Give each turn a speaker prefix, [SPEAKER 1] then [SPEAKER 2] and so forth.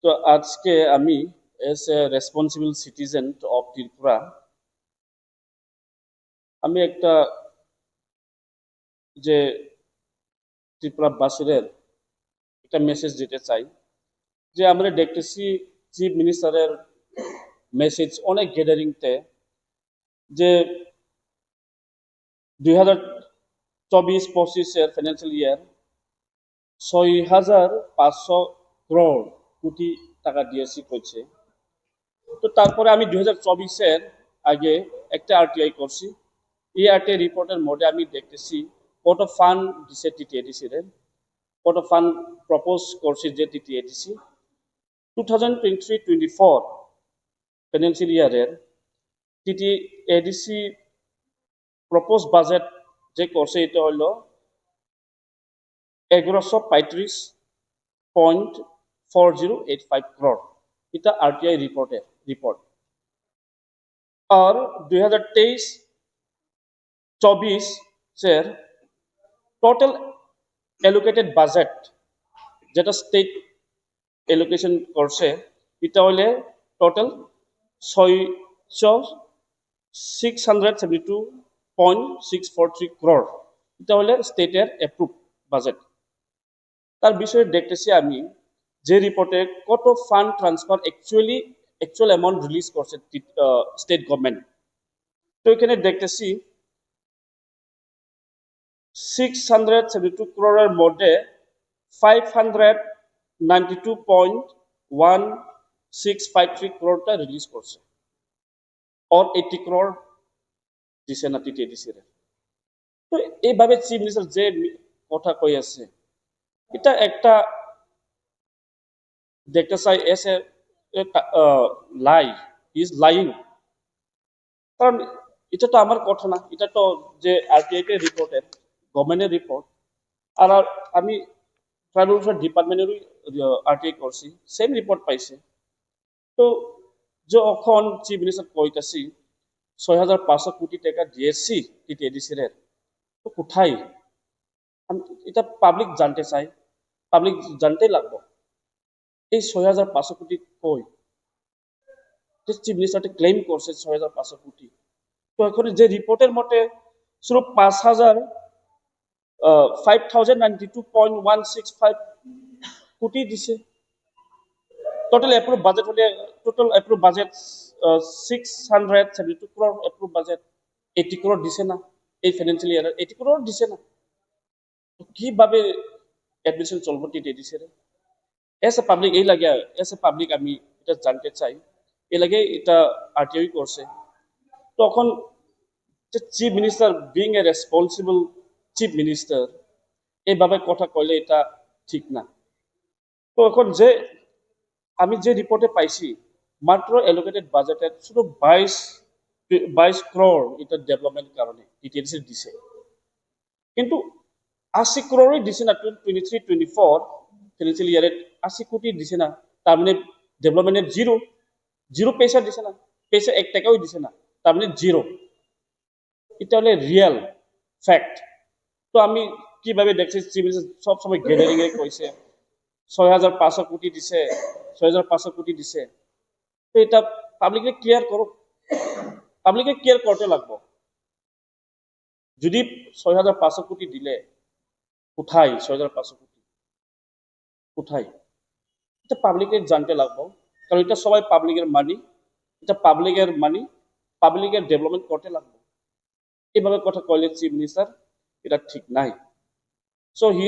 [SPEAKER 1] তো আজকে আমি as a responsible citizen of Tripura আমি একটা যে ত্রিপুরাবাসীদের একটা মেসেজ দিতে চাই যে আমরা দেখতেছি চিফ মিনিস্টারের মেসেজ অনেক গ্যাদারিংতে যে 2024-25 ফাইন্যান্সিয়াল ইয়ার 6,500 কোটি টাকা দিয়েছি কইছে। তো তারপরে আমি 2024-এর আগে একটা আরটিআই করছি। এই আরটিআই রিপোর্টের মধ্যে আমি দেখতেছি কত ফান্ড দিছে টিটিএডিসি রে, কত ফান্ড প্রপোজ করছি যে টিটিএডিসি 2023-24 ফাইন্যান্সিয়াল ইয়ারের টিটিএডিসি প্রপোজ বাজেট যে করছে এটা হলো 1135.4085 crore। এটা আরটিআই রিপোর্ট। আর 2023-24 টোটাল অ্যালোকেটেড বাজেট যেটা স্টেট অ্যালোকেশন করছে এটা হলে টোটাল 672.643 crore। এটা হলে স্টেটের অ্যাপ্রুভ বাজেট। তার বিষয়ে দেখতেছি আমি যে রিপোর্টে কত fund transfer actual amount release করছে স্টেট গভর্নমেন্ট। তো এখানে দেখতেছি 672 crore মধ্যে 592.1653 crore রিলিজ করছে, और 80 crore দিছে না টিটিএডিসি রে। তো এইভাবে চিফ মিনিস্টার যে কথা কই আছে এটা একটা দেখতে চাই S A lie, is lying. কারণ এটা তো আমার কথা না, এটা তো যে আরটিআই এর রিপোর্টের গভর্নমেন্টের রিপোর্ট। আর আমি ট্রাইবাল ওয়েলফেয়ার ডিপার্টমেন্টেরই আরটিআই করছি, সেম রিপোর্ট পাইছে। তো যখন চিফ মিনিস্টার কইতাছি 6,500 কোটি টাকা দিয়েছি টিটিএডিসি রে, তো কোথায়? এটা পাবলিক জানতে চাই, পাবলিক জানতেই লাগবে এই 6,500 কোটি কই। চিফ মিনিস্টার ক্লেম করছে 6,500 কোটি। তো এখন যে রিপোর্টের মতে শুধু 5,092.165 কোটি দিছে। টোটাল অ্যাপ্রুভ বাজেট হলে total approve budget 672 crore approve budget. 80 crore দিছে না এই ফাইন্যান্সিয়াল ইয়ারে, 80 crore দিছে না। কিভাবে অ্যাডমিশন চলবো টিটিএডিসি রে? এস এ পাবলিক এই লাগে, এস এ পাবলিক আমি এটা জানতে চাই, এই লাগে এটা আরটিআই করছে। তখন chief minister being a responsible chief minister এইভাবে কথা কইলে এটা ঠিক না। তো এখন যে আমি যে রিপোর্টে পাইছি মাত্র অ্যালোকেটেড বাজেটের শুধু 22 crore এটা ডেভেলপমেন্ট কারণে টিটিএডিসি দিছে, কিন্তু 80 crore দিছে না 2023-24 ফাইন্যান্সিয়াল ইয়ারে। 80 কোটি দিছে না, তার মানে ডেভেলপমেন্টের জিরো পয়সা দিছে না, পয়সা 1 টাকাও দিছে না, তার মানে জিরো। এটা হলে রিয়েল ফ্যাক্ট। তো আমি কিভাবে দেখছি চিফ মিনিস্টার সবসময় গ্যাদারিং এ কইছে 6,500 কোটি দিছে, 6,500 কোটি দিছে। তো এটা পাবলিককে ক্লিয়ার করো, পাবলিককে ক্লিয়ার করতে লাগবো। যদি 6,500 কোটি দিলে কোথায় 6,500 কোটি কোথায়, এটা পাবলিকে জানতে লাগবো। কারণ এটা সবাই পাবলিকের মানি, এটা পাবলিকের মানি, পাবলিকের ডেভেলপমেন্ট করতে লাগবে। এভাবে কথা কইলে চিফ মিনিস্টার এটা ঠিক নাই। So he